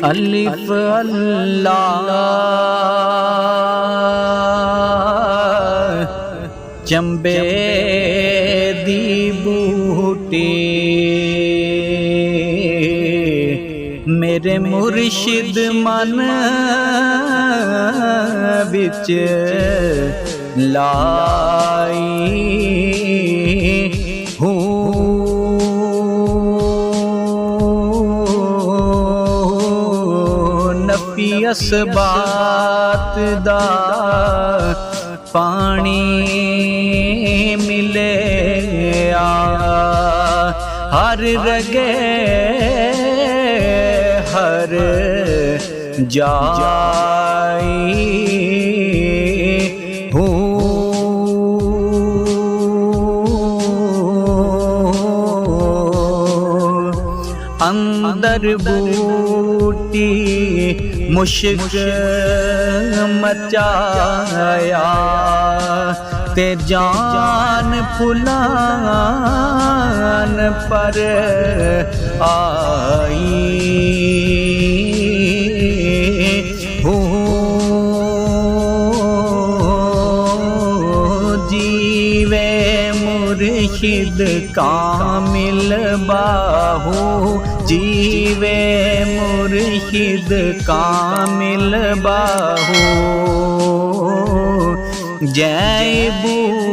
अलिफ अल्लाह चंबे दी बूटी मेरे मुर्शिद मन विच लाई नफी असबात दा पानी मिले हर रगे हर जाई अंदर बूटी मुश्क मचाया ते जान फुलान पर आई जीवे मुर्शिद कामिल बाहू जीवे मुर्शिद कामिल बाहू जय बू